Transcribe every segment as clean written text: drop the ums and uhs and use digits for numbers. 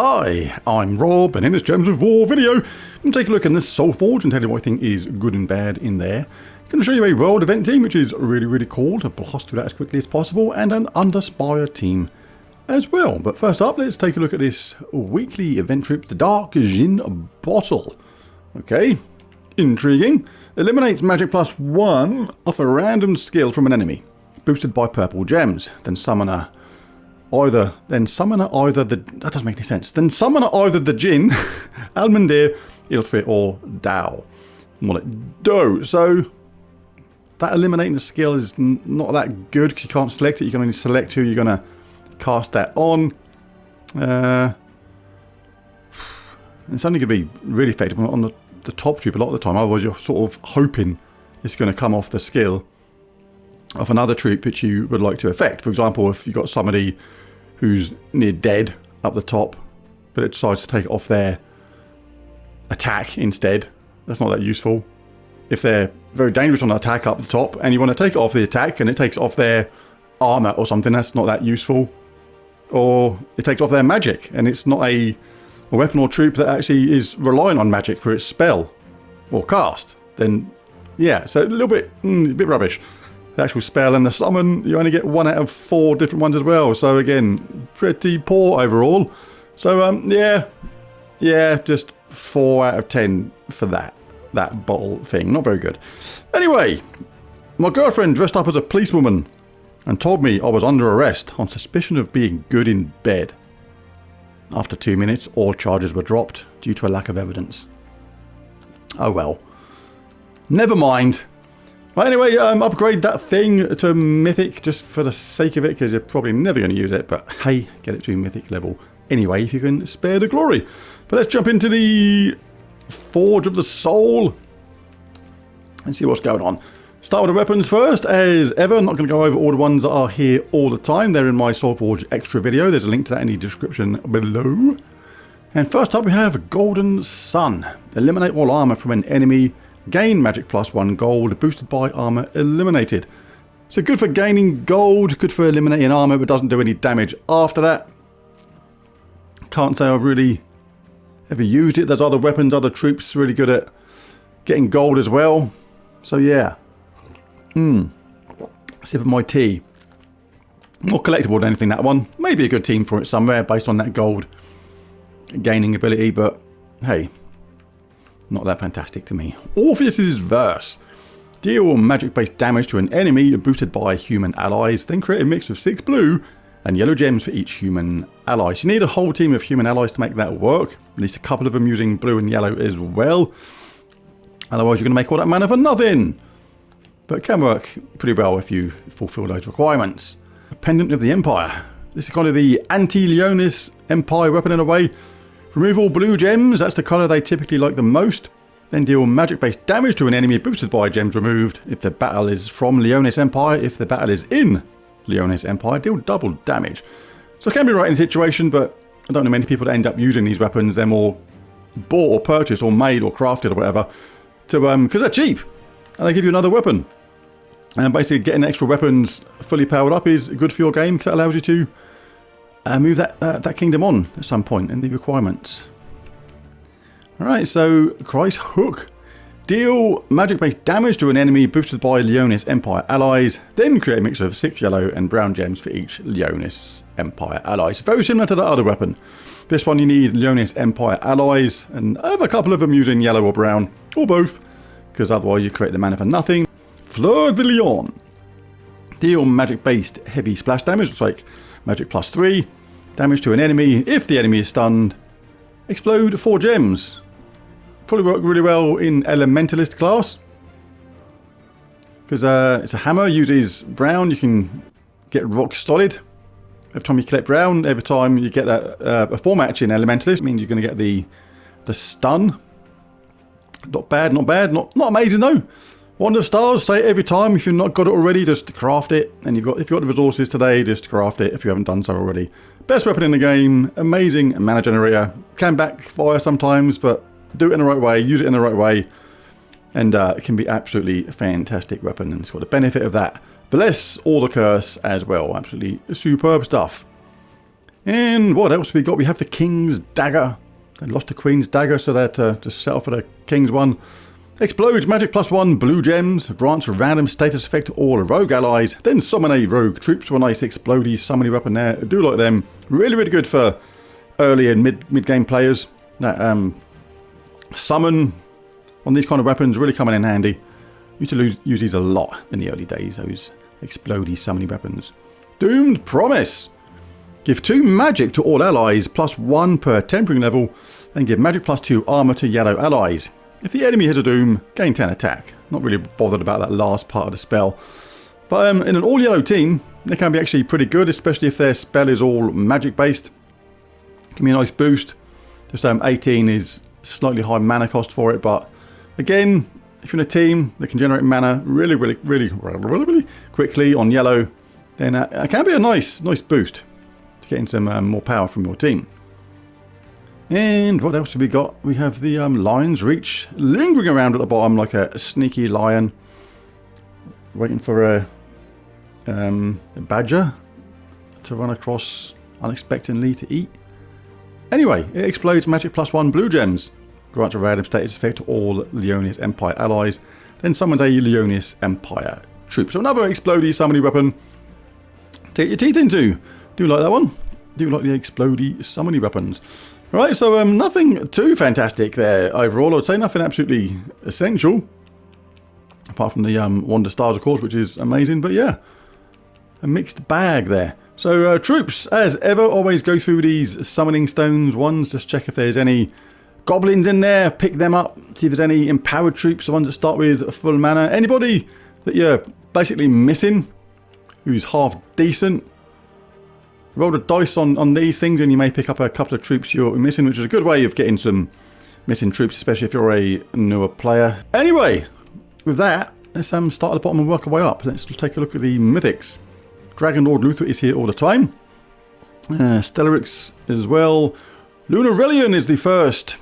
Hi, I'm Rob, and in this Gems of War video, I'm going to take a look at this Soulforge and tell you what I think is good and bad in there. I'm going to show you a world event team, which is really cool, to blast through that as quickly as possible, and an Underspire team as well. But first up, let's take a look at this weekly event trip, the Dark Djinn Bottle. Okay, intriguing. Eliminates magic +1 off a random skill from an enemy, boosted by purple gems. Then summon either the that doesn't make any sense. Then summon either the Djinn, Almandir, Ilfrit, or Dao. Do. So that eliminating the skill is not that good because you can't select it. You can only select who you're gonna cast that on. It's only going to be really effective on the top troop a lot of the time. Otherwise, you're sort of hoping it's going to come off the skill of another troop which you would like to affect. For example, if you've got somebody who's near dead up the top, but it decides to take it off their attack instead, that's not that useful. If they're very dangerous on the attack up the top and you want to take it off the attack and it takes off their armor or something, that's not that useful. Or it takes off their magic and it's not a weapon or troop that actually is relying on magic for its spell or cast, then yeah, so a little bit, a bit rubbish. The actual spell and the summon, you only get 1 out of 4 different ones as well. So again, pretty poor overall. So yeah, just 4 out of 10 for that bottle thing. Not very good. Anyway, my girlfriend dressed up as a policewoman and told me I was under arrest on suspicion of being good in bed. After 2 minutes, all charges were dropped due to a lack of evidence. Oh well. Never mind. Well, anyway, upgrade that thing to Mythic just for the sake of it, because you're probably never going to use it, but hey, get it to Mythic level anyway if you can spare the glory. But let's jump into the Forge of the Soul and see what's going on. Start with the weapons first, as ever. I'm not going to go over all the ones that are here all the time. They're in my Soulforge extra video. There's a link to that in the description below. And first up we have Golden Sun. Eliminate all armor from an enemy. Gain magic +1 gold, boosted by armor eliminated. So good for gaining gold, good for eliminating armor, but doesn't do any damage after that. Can't say I've really ever used it. There's other weapons, other troops really good at getting gold as well. So yeah. Sip of my tea. More collectible than anything, that one. Maybe a good team for it somewhere based on that gold gaining ability, but hey, not that fantastic to me. Orpheus's Verse. Deal magic-based damage to an enemy boosted by human allies, then create a mix of 6 blue and yellow gems for each human ally. So you need a whole team of human allies to make that work. At least a couple of them using blue and yellow as well. Otherwise you're going to make all that mana for nothing. But it can work pretty well if you fulfill those requirements. Pendant of the Empire. This is kind of the anti-Leonis Empire weapon in a way. Remove all blue gems, that's the colour they typically like the most. Then deal magic-based damage to an enemy boosted by gems removed. If the battle is from Leonis Empire, if the battle is in Leonis Empire, deal double damage. So it can be right in the situation, but I don't know many people that end up using these weapons. They're more bought or purchased or made or crafted or whatever, because they're cheap and they give you another weapon. And basically getting extra weapons fully powered up is good for your game because it allows you to move that kingdom on at some point in the requirements. Alright, so Christ Hook. Deal magic-based damage to an enemy boosted by Leonis Empire allies, then create a mix of 6 yellow and brown gems for each Leonis Empire allies. Very similar to that other weapon. This one you need Leonis Empire allies, and I have a couple of them using yellow or brown, or both, because otherwise you create the mana for nothing. Fleur de Lion. Deal magic-based heavy splash damage, looks like magic +3. Damage to an enemy. If the enemy is stunned, explode 4 gems. Probably work really well in Elementalist class. Because it's a hammer, uses brown, you can get rock solid. Every time you collect brown, every time you get that a 4 match in Elementalist, means you're going to get the stun. Not bad, not bad, not amazing though. Wonder of Stars, say it every time. If you've not got it already, just craft it. And if you've got the resources today, just craft it if you haven't done so already. Best weapon in the game, amazing mana generator. Can backfire sometimes, but do it in the right way, use it in the right way. And it can be absolutely a fantastic weapon, and it's got the benefit of that. Bless all the curse as well, absolutely superb stuff. And what else we got? We have the King's Dagger. They lost the Queen's Dagger, so they're to settle for the King's one. Explodes magic +1 blue gems. Grants a random status effect to all rogue allies. Then summon a rogue troops for a nice explodey summoning weapon there. I do like them. Really, really good for early and mid-game players. That summon on these kind of weapons really coming in handy. Used to use these a lot in the early days, those explodey summoning weapons. Doomed Promise. Give 2 magic to all allies, +1 per tempering level, and give magic +2 armor to yellow allies. If the enemy has a doom, gain 10 attack. Not really bothered about that last part of the spell. But in an all yellow team, they can be actually pretty good, especially if their spell is all magic based. Give me a nice boost. Just 18 is slightly high mana cost for it, but again, if you're in a team that can generate mana really quickly on yellow, then it can be a nice boost to getting some more power from your team. And what else have we got? We have the Lion's Reach lingering around at the bottom like a sneaky lion, waiting for a badger to run across unexpectedly to eat. Anyway, it explodes magic +1 blue gems. Grants a random status effect to all Leonis Empire allies. Then summons a Leonis Empire troop. So another explodey summoning weapon. Take your teeth into. Do like that one. Do like the explodey summoning weapons. Right, so nothing too fantastic there overall. I would say nothing absolutely essential. Apart from the Wonder Stars, of course, which is amazing. But yeah, a mixed bag there. So troops, as ever, always go through these summoning stones ones. Just check if there's any goblins in there. Pick them up. See if there's any empowered troops, the ones that start with full mana. Anybody that you're basically missing who's half decent, roll the dice on these things and you may pick up a couple of troops you're missing, which is a good way of getting some missing troops, especially if you're a newer player. Anyway, with that, let's start at the bottom and work our way up. Let's take a look at the Mythics. Dragon Lord Luther is here all the time. Stellarix as well. Lunarelion is the first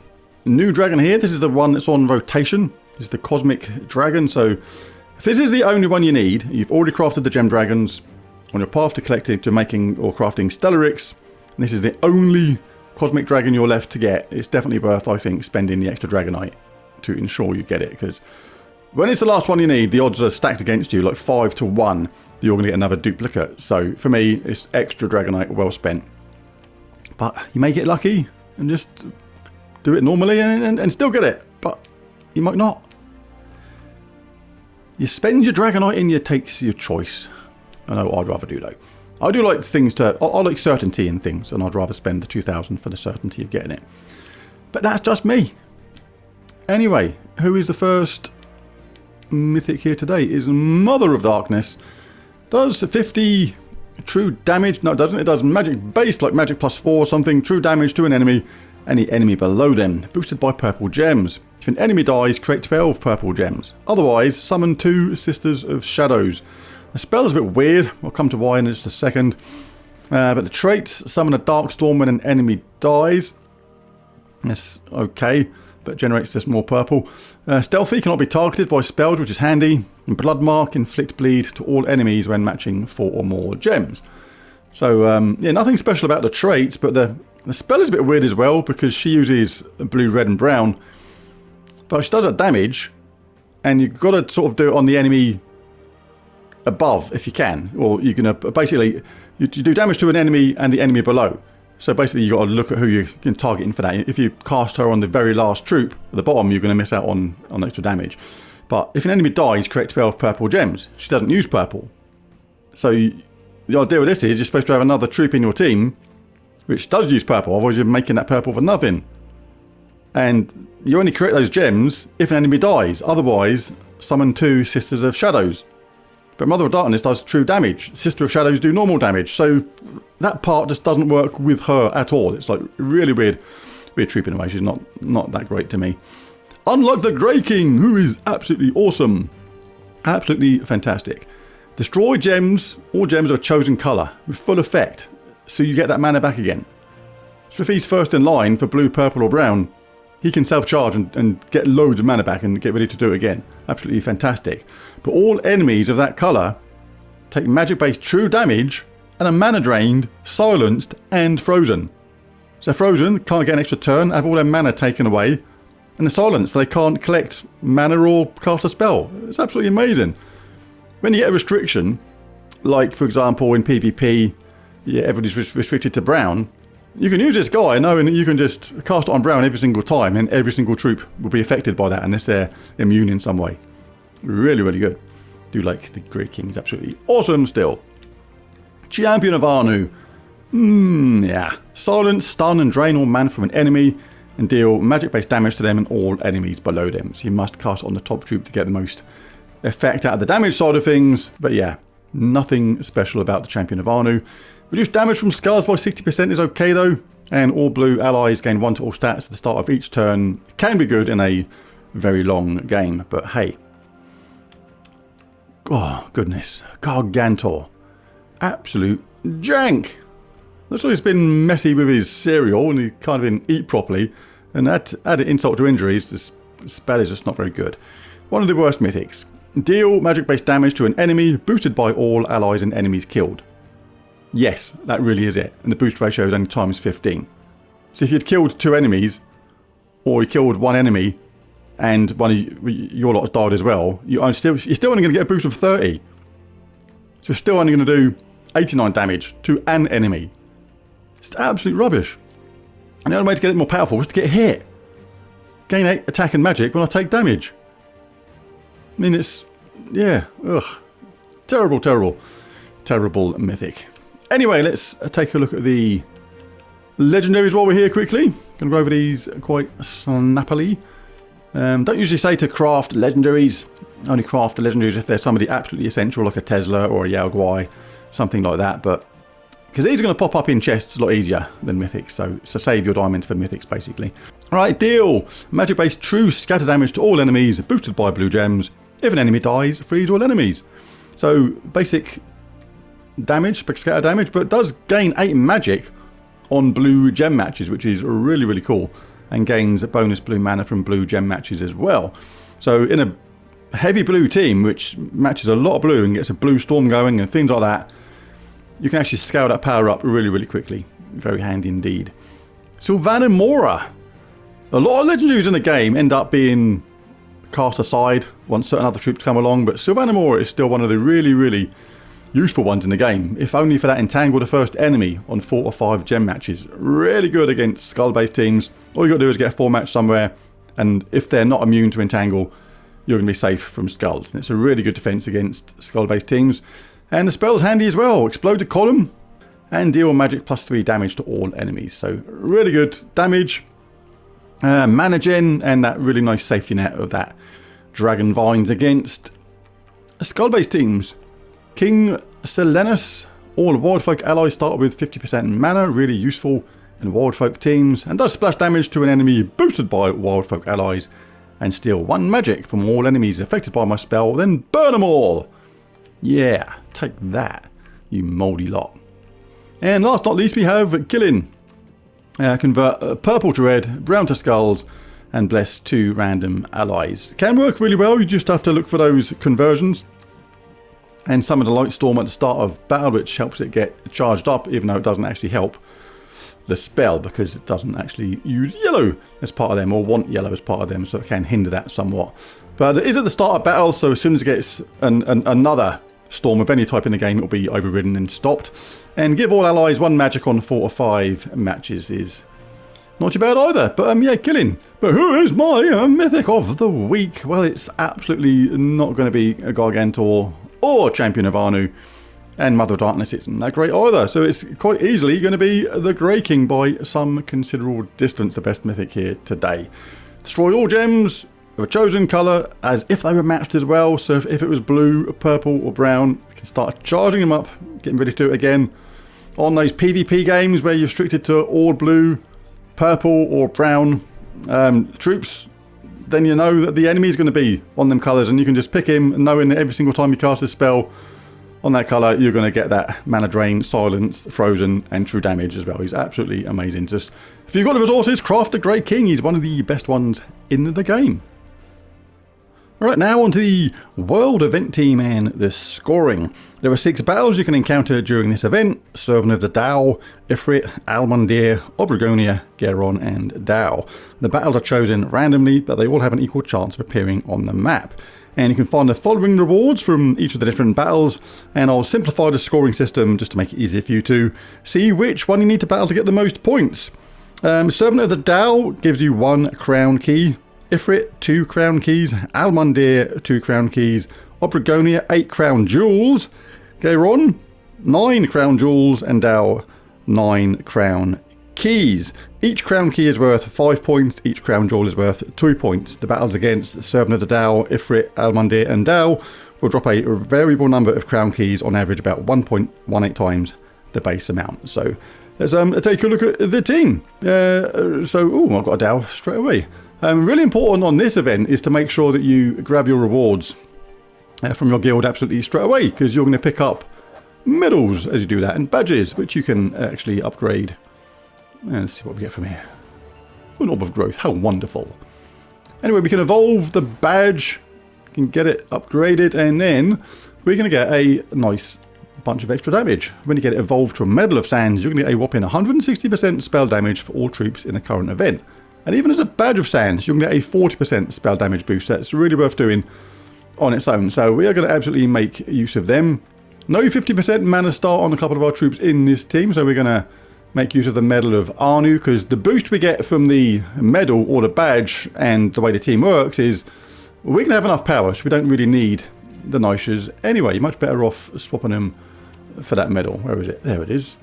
new dragon here. This is the one that's on rotation. This is the Cosmic Dragon. So if this is the only one you need, you've already crafted the Gem Dragons on your path to making or crafting Stellarix, and this is the only Cosmic Dragon you're left to get. It's definitely worth, I think, spending the extra Dragonite to ensure you get it, because when it's the last one you need, the odds are stacked against you, like 5 to 1, that you're going to get another duplicate. So for me, it's extra Dragonite well spent. But you may get lucky and just do it normally and still get it, but you might not. You spend your Dragonite and you take your choice. I know I'd rather do though. I do like things I like certainty in things, and I'd rather spend the 2,000 for the certainty of getting it. But that's just me. Anyway, who is the first Mythic here today? Is Mother of Darkness. Does 50 true damage. No, it doesn't. It does magic based, like magic +4 or something. True damage to an enemy, any enemy below them. Boosted by purple gems. If an enemy dies, create 12 purple gems. Otherwise, summon 2 Sisters of Shadows. The spell is a bit weird. I'll come to why in just a second. But the traits, summon a dark storm when an enemy dies. That's okay, but generates just more purple. Stealthy, cannot be targeted by spells, which is handy. And Blood Mark, inflict bleed to all enemies when matching 4 or more gems. So yeah, nothing special about the traits, but the spell is a bit weird as well, because she uses blue, red and brown. But she does that damage, and you've got to sort of do it on the enemy above if you can, or you can basically you do damage to an enemy and the enemy below. So basically you got to look at who you can target in for that. If you cast her on the very last troop at the bottom, you're going to miss out on extra damage. But if an enemy dies, create 12 purple gems. She doesn't use purple, so the idea with this is you're supposed to have another troop in your team which does use purple, otherwise you're making that purple for nothing. And you only create those gems if an enemy dies. Otherwise, summon 2 Sisters of Shadows. But Mother of Darkness does true damage. Sister of Shadows do normal damage. So that part just doesn't work with her at all. It's like really weird troop in a way. She's not that great to me. Unlike the Grey King, who is absolutely awesome. Absolutely fantastic. Destroy gems. All gems of a chosen colour with full effect. So you get that mana back again. So if he's first in line for blue, purple or brown, he can self-charge and get loads of mana back and get ready to do it again. Absolutely fantastic. But all enemies of that colour take magic-based true damage and a mana drained, silenced, and frozen. So frozen, can't get an extra turn, have all their mana taken away, and the silenced, they can't collect mana or cast a spell. It's absolutely amazing. When you get a restriction, like for example in PvP, yeah, everybody's restricted to brown, you can use this guy knowing that you can just cast it on brown every single time, and every single troop will be affected by that unless they're immune in some way. Really, really good. Do like the Great King, is absolutely awesome still. Champion of Anu. Yeah. Silence, stun, and drain all mana from an enemy, and deal magic-based damage to them and all enemies below them. So you must cast it on the top troop to get the most effect out of the damage side of things. But yeah, nothing special about the Champion of Anu. Reduce damage from skulls by 60% is okay though, and all blue allies gain 1 to all stats at the start of each turn. Can be good in a very long game, but hey. Oh, goodness. Gargantor. Absolute jank. Looks like he's been messy with his cereal and he can't even eat properly. And added insult to injuries, this spell is just not very good. One of the worst mythics. Deal magic-based damage to an enemy, boosted by all allies and enemies killed. Yes, that really is it. And the boost ratio is only times 15. So if you'd killed 2 enemies, or you killed 1 enemy, and one of your lot has died as well, you're still only going to get a boost of 30. So you're still only going to do 89 damage to an enemy. It's absolute rubbish. And the only way to get it more powerful is to get hit. Gain 8 attack and magic when I take damage. I mean, it's... yeah. Ugh. Terrible, terrible. Terrible mythic. Anyway, let's take a look at the legendaries while we're here quickly. Going to go over these quite snappily. Don't usually say to craft legendaries. Only craft the legendaries if there's somebody absolutely essential like a Tesla or a Yao Guai, something like that. But because these are going to pop up in chests a lot easier than mythics, so save your diamonds for mythics basically. Alright, deal magic-based true scatter damage to all enemies, boosted by blue gems. If an enemy dies, freeze all enemies. So basic damage, scatter damage, but it does gain 8 magic on blue gem matches, which is really, really cool. And gains a bonus blue mana from blue gem matches as well. So in a heavy blue team, which matches a lot of blue and gets a blue storm going and things like that, you can actually scale that power up really, really quickly. Very handy indeed. Sylvanas Mora. A lot of legendaries in the game end up being cast aside once certain other troops come along, but Sylvanas Mora is still one of the really, really useful ones in the game, if only for that entangle the first enemy on 4 or 5 gem matches. Really good against skull based teams. All you got to do is get a 4 match somewhere, and if they're not immune to entangle, you're going to be safe from skulls. And it's a really good defense against skull based teams. And the spell's handy as well. Explode a column and deal magic +3 damage to all enemies. So really good damage, mana gen, and that really nice safety net of that dragon vines against skull based teams. King Selenus. All wildfolk allies start with 50% mana, really useful in wildfolk teams, and does splash damage to an enemy boosted by wildfolk allies, and steal 1 magic from all enemies affected by my spell, then burn them all. Yeah, take that, you mouldy lot. And last not least we have Djinn. Convert purple to red, brown to skulls, and bless 2 random allies. Can work really well, you just have to look for those conversions. And summon the light storm at the start of battle, which helps it get charged up, even though it doesn't actually help the spell, because it doesn't actually use yellow as part of them, or want yellow as part of them, so it can hinder that somewhat. But it is at the start of battle, so as soon as it gets another storm of any type in the game, it will be overridden and stopped. And give all allies 1 magic on 4 or 5 matches is not too bad either. But yeah, Djinn. But who is my mythic of the week? Well, it's absolutely not going to be a Gargantor or Champion of Anu, and Mother of Darkness isn't that great either, so it's quite easily going to be the Grey King by some considerable distance, the best mythic here today. Destroy all gems of a chosen colour as if they were matched as well, so if it was blue, purple or brown, you can start charging them up, getting ready to do it again. On those PvP games where you're restricted to all blue, purple or brown troops, then you know that the enemy is going to be on them colours, and you can just pick him, knowing that every single time you cast a spell on that colour, you're going to get that mana drain, silence, frozen, and true damage as well. He's absolutely amazing. Just if you've got the resources, craft the Grey King. He's one of the best ones in the game. Right, now on to the World Event Team and the scoring. There are 6 battles you can encounter during this event: Servant of the Tao, Ifrit, Almandir, Obregonia, Geron and Tao. The battles are chosen randomly, but they all have an equal chance of appearing on the map. And you can find the following rewards from each of the different battles, and I'll simplify the scoring system just to make it easier for you to see which one you need to battle to get the most points. Servant of the Tao gives you 1 crown key, Ifrit 2 crown keys, Almandir 2 crown keys, Obregonia 8 crown jewels, Geron 9 crown jewels, and Tao 9 crown keys. Each crown key is worth 5 points, each crown jewel is worth 2 points. The battles against Servant of the Tao, Ifrit, Almandir and Tao will drop a variable number of crown keys, on average about 1.18 times the base amount. So let's take a look at the team. I've got a Tao straight away. Really important on this event is to make sure that you grab your rewards from your guild absolutely straight away, because you're going to pick up medals as you do that, and badges, which you can actually upgrade. Let's see what we get from here. An Orb of Growth, how wonderful. Anyway, we can evolve the badge, can get it upgraded, and then we're going to get a nice bunch of extra damage. When you get it evolved to a Medal of Sands, you're going to get a whopping 160% spell damage for all troops in the current event. And even as a Badge of Sands, you can get a 40% spell damage boost. That's really worth doing on its own. So we are going to absolutely make use of them. No 50% mana start on a couple of our troops in this team, so we're going to make use of the Medal of Anu, because the boost we get from the medal or the badge and the way the team works is we can have enough power, so we don't really need the Nishas anyway. You're much better off swapping them for that medal. Where is it? There it is.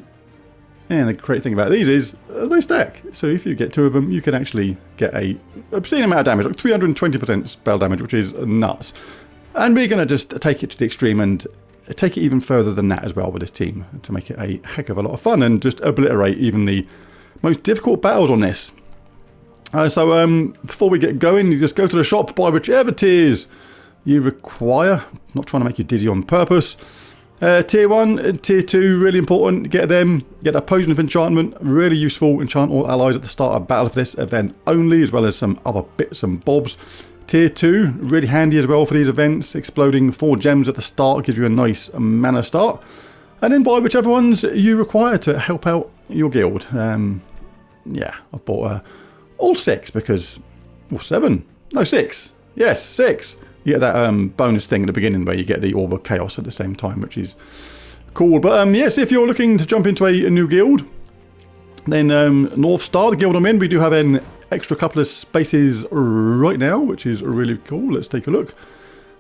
And the great thing about these is they stack. So if you get 2 of them, you can actually get a obscene amount of damage, like 320% spell damage, which is nuts. And we're going to just take it to the extreme and take it even further than that as well with this team, to make it a heck of a lot of fun and just obliterate even the most difficult battles on this. Before we get going, you just go to the shop, buy whichever tiers you require. I'm not trying to make you dizzy on purpose. Tier 1, Tier 2, really important. Get them. Get a Potion of Enchantment, really useful. Enchant all allies at the start of battle of this event only, as well as some other bits and bobs. Tier 2, really handy as well for these events. Exploding 4 gems at the start gives you a nice mana start. And then buy whichever ones you require to help out your guild. Yeah, I've bought all 6 because... Well, 7. No, 6. Yes, 6. You get that bonus thing at the beginning where you get the Orb of Chaos at the same time, which is cool. But yes, if you're looking to jump into a new guild, then North Star, the guild I'm in, we do have an extra couple of spaces right now, which is really cool. Let's take a look.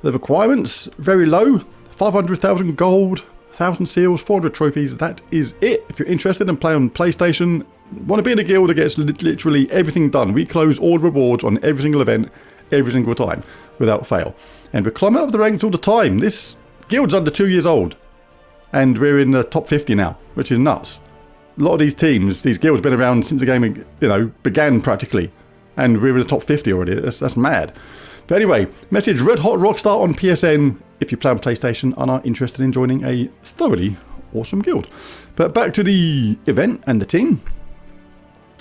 The requirements, very low, 500,000 gold, 1,000 seals, 400 trophies. That is it. If you're interested in playing on PlayStation, want to be in a guild that gets literally everything done. We close all rewards on every single event, every single time, without fail. And we're climbing up the ranks all the time. This guild's under 2 years old, and we're in the top 50 now, which is nuts. A lot of these teams, these guilds have been around since the game, began practically, and we're in the top 50 already. That's mad. But anyway, message Red Hot Rockstar on PSN if you play on PlayStation and are interested in joining a thoroughly awesome guild. But back to the event and the team.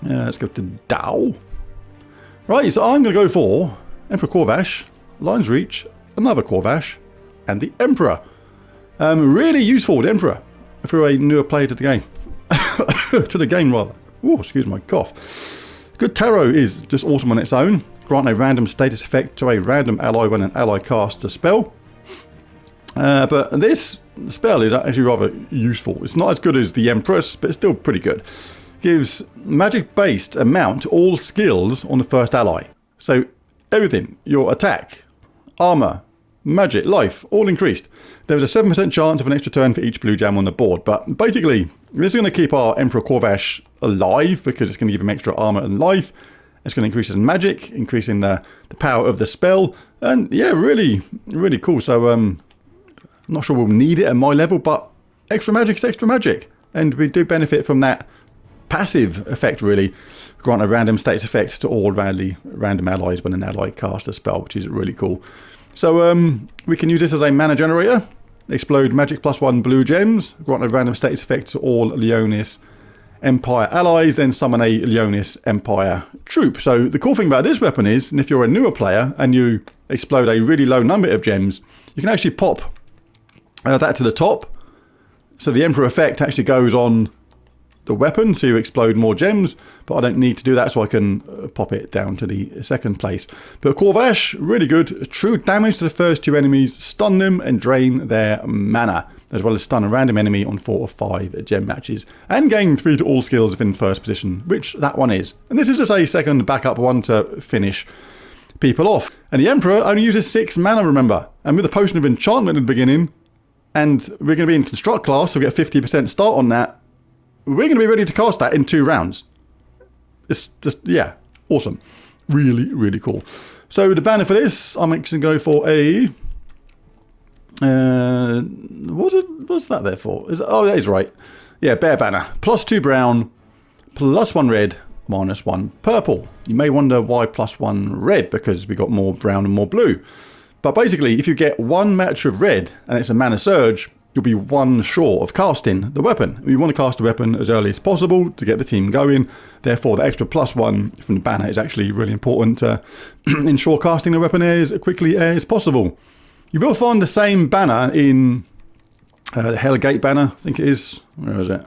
Let's go to Tao. Right, so I'm going to go for Emperor Corvash, Lion's Reach, another Corvash, and the Emperor. Really useful, the Emperor, for a newer player to the game. To the game, rather. Oh, excuse my cough. Good Tarot is just awesome on its own. Grant a random status effect to a random ally when an ally casts a spell. But this spell is actually rather useful. It's not as good as the Empress, but it's still pretty good. Gives magic-based amount to all skills on the first ally. So everything, your attack, armor, magic, life, all increased. There was a 7% chance of an extra turn for each blue gem on the board. But basically, this is going to keep our Emperor Corvash alive because it's going to give him extra armor and life. It's going to increase his magic, increasing the power of the spell. And yeah, really, really cool. So I'm not sure we'll need it at my level, but extra magic is extra magic. And we do benefit from that passive effect, really. Grant a random status effect to all random allies when an ally casts a spell, which is really cool. So we can use this as a mana generator. Explode magic +1 blue gems. Grant a random status effect to all Leonis Empire allies, then summon a Leonis Empire troop. So the cool thing about this weapon is, and if you're a newer player and you explode a really low number of gems, you can actually pop that to the top. So the Emperor effect actually goes on the weapon, so you explode more gems, but I don't need to do that, so I can pop it down to the second place. But Corvash, really good. True damage to the first two enemies, stun them and drain their mana, as well as stun a random enemy on 4 or 5 gem matches, and gain 3 to all skills if in first position, which that one is. And this is just a second backup one to finish people off. And the Emperor only uses 6 mana, remember, and with the Potion of Enchantment at the beginning, and we're going to be in Construct class, so we get 50% start on that. We're going to be ready to cast that in 2 rounds. It's just, yeah, awesome. Really, really cool. So the banner for this, I'm actually going to go for a... what's that there for? Oh, that is right. Yeah, bear banner. +2 brown, +1 red, -1 purple. You may wonder why +1 red, because we got more brown and more blue. But basically, if you get 1 match of red and it's a mana surge, you'll be 1 short of casting the weapon. You want to cast the weapon as early as possible to get the team going. Therefore, the extra +1 from the banner is actually really important to ensure casting the weapon as quickly as possible. You will find the same banner in the Hellgate banner, I think it is. Where is it?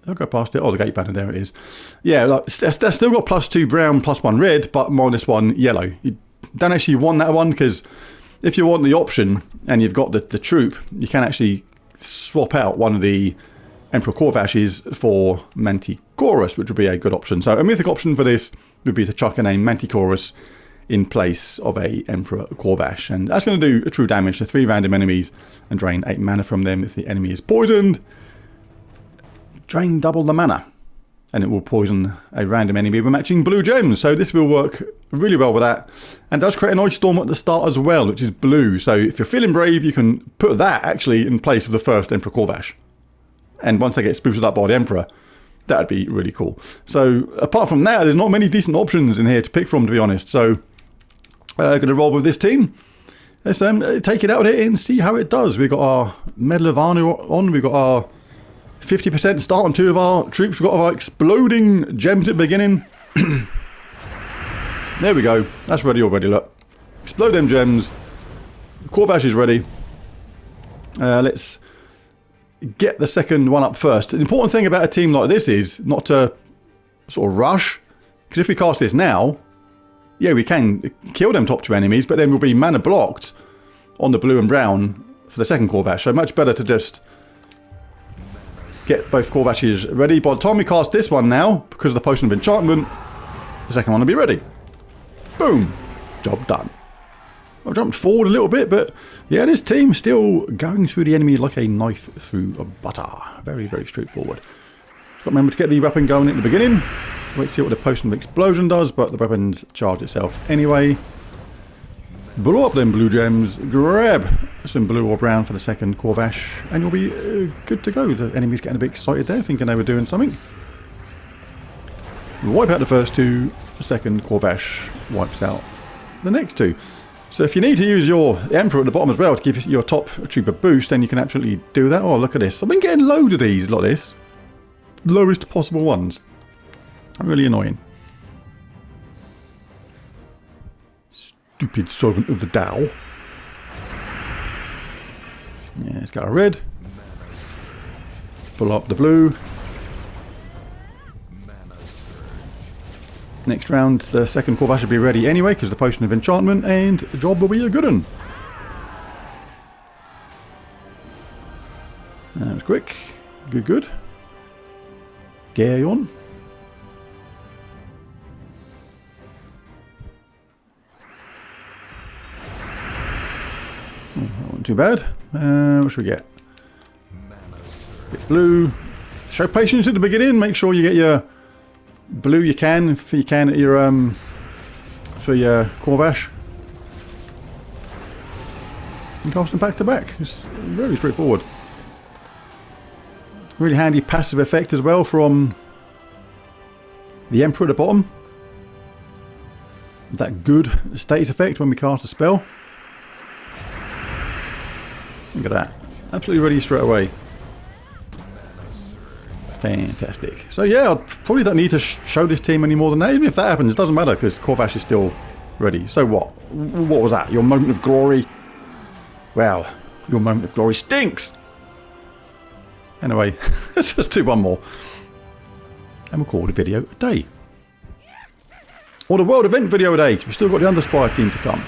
I'll go past it. Oh, the gate banner, there it is. Yeah, like, that's still got +2 brown, +1 red, but -1 yellow. You don't actually want that one, because if you want the option and you've got the troop, you can actually swap out one of the Emperor Corvashes for Manticorus, which would be a good option. So a mythic option for this would be to chuck in a Manticorus in place of a Emperor Corvash, and that's going to do a true damage to 3 random enemies and drain 8 mana from them. If the enemy is poisoned, drain double the mana, and it will poison a random enemy with matching blue gems. So this will work really well with that, and does create an Ice Storm at the start as well, which is blue. So if you're feeling brave, you can put that actually in place of the first Emperor Corvash, and once they get boosted up by the Emperor, that would be really cool. So apart from that, there's not many decent options in here to pick from, to be honest. So going to roll with this team. Let's take it out here and see how it does. We've got our Medal of Honor on, we've got our 50% start on 2 of our troops. We've got our exploding gems at the beginning. There we go. That's ready already, look. Explode them gems. Corvash is ready. Let's get the second one up first. The important thing about a team like this is not to sort of rush. Because if we cast this now, yeah, we can kill them top 2 enemies, but then we'll be mana blocked on the blue and brown for the second Corvash. So much better to just get both Corvashes ready. By the time we cast this one now, because of the Potion of Enchantment, the second one will be ready. Boom! Job done. I jumped forward a little bit, but yeah, this team still going through the enemy like a knife through butter. Very, very straightforward. Got to remember to get the weapon going at the beginning. Wait to see what the Potion of Explosion does, but the weapon's charged itself anyway. Blow up them blue gems, grab some blue or brown for the second Corvash, and you'll be good to go. The enemy's getting a bit excited there, thinking they were doing something. Wipe out the first 2, the second Corvash wipes out the next 2. So if you need to use your Emperor at the bottom as well to give your top troop a boost, then you can absolutely do that. Oh, look at this. I've been getting loads of these like this. Lowest possible ones. Really annoying. Stupid servant of the Tao. Yeah, it's got a red. Pull up the blue. Next round, the second Corvash should be ready anyway, because the Potion of Enchantment, and the job will be a good one. That was quick. Good, good. Carry on. Oh, that wasn't too bad. What should we get? Bit blue. Show patience at the beginning. Make sure you get your blue you can, if you can, at your for your Corvash. And cast them back to back. It's very straightforward. Really handy passive effect as well from the Emperor at the bottom. That good status effect when we cast a spell. Look at that. Absolutely ready straight away. Fantastic. So yeah, I probably don't need to show this team any more than that. Even if that happens, it doesn't matter because Corvash is still ready. So what? What was that? Your moment of glory? Well, your moment of glory stinks. Anyway, let's just do one more. And we'll call the video a day. Or the world event video a day. We've still got the Underspire team to come.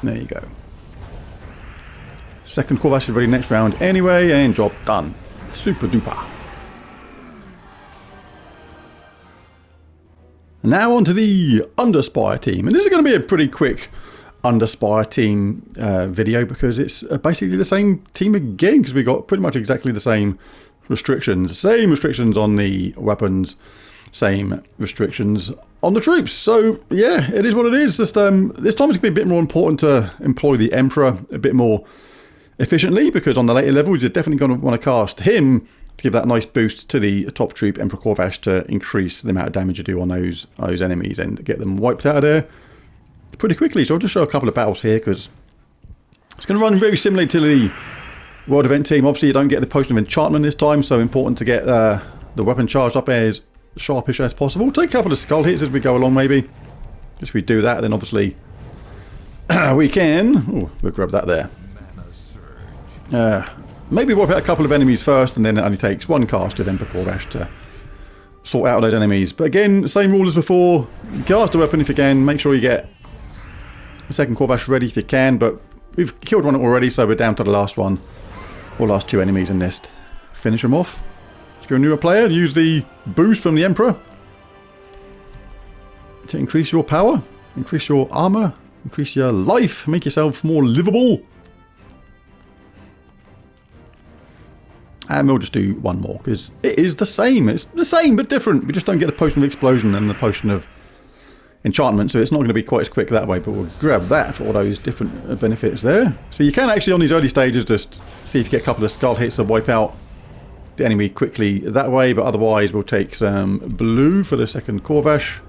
There you go. Second Corvash is ready next round anyway, and job done. Super duper. Now on to the Underspire team. And this is going to be a pretty quick Underspire team video because it's basically the same team again because we got pretty much exactly the same restrictions. Same restrictions on the weapons, same restrictions on the troops. So yeah, it is what it is. Just, this time it's going to be a bit more important to employ the Emperor a bit more efficiently because on the later levels you're definitely going to want to cast him to give that nice boost to the top troop Emperor Corvash to increase the amount of damage you do on those enemies and get them wiped out of there pretty quickly. So I'll just show a couple of battles here because it's going to run very similarly to the world event team. Obviously you don't get the potion of enchantment this time, so important to get the weapon charged up as sharpish as possible. Take a couple of skull hits as we go along maybe. If we do that then obviously we can we'll grab that there. Maybe wipe out a couple of enemies first and then it only takes one cast of Emperor Corvash to sort out those enemies. But again, same rule as before. Cast a weapon if you can. Make sure you get the second Corvash ready if you can. But we've killed one already, so we're down to the last one. Or last two enemies in this. Finish them off. If you're a newer player, use the boost from the Emperor to increase your power, increase your armor, increase your life, make yourself more livable. And we'll just do one more because it is the same. It's the same but different. We just don't get the potion of explosion and the potion of enchantment, so it's not going to be quite as quick that way. But we'll grab that for all those different benefits there. So you can actually on these early stages just see if you get a couple of skull hits to wipe out the enemy quickly that way. But otherwise we'll take some blue for the second Corvash.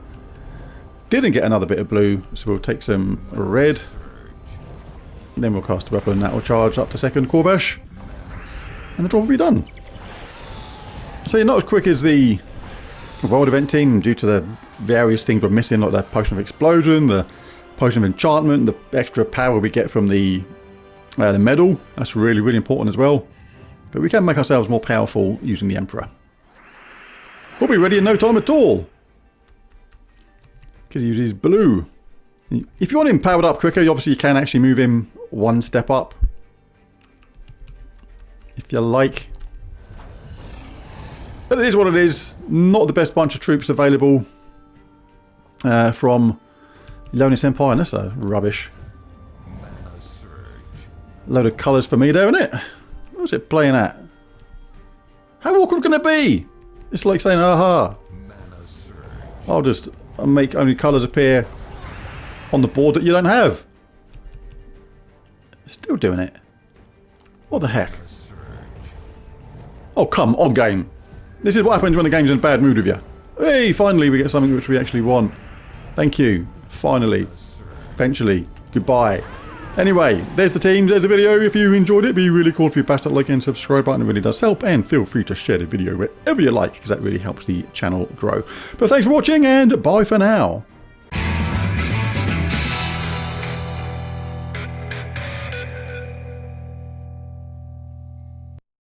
Didn't get another bit of blue, so we'll take some red. And then we'll cast a weapon that will charge up to second Corvash. And the draw will be done. So you're not as quick as the world event team due to the various things we're missing, like the potion of explosion, the potion of enchantment, the extra power we get from the medal. That's really, really important as well. But we can make ourselves more powerful using the Emperor. We'll be ready in no time at all. Could use his blue. If you want him powered up quicker, obviously you can actually move him one step up. If you like. But it is what it is. Not the best bunch of troops available from Leonis Empire. And that's a rubbish load of colours for me there, isn't it? What's it playing at? How awkward can it be? It's like saying, aha. I'll just make only colours appear on the board that you don't have. Still doing it. What the heck? Oh, come on, game. This is what happens when the game's in a bad mood with you. Hey, finally we get something which we actually want. Thank you. Finally. Eventually. Goodbye. Anyway, there's the team. There's the video. If you enjoyed it, it'd be really cool if you bash that like and subscribe button. It really does help. And feel free to share the video wherever you like because that really helps the channel grow. But thanks for watching and bye for now.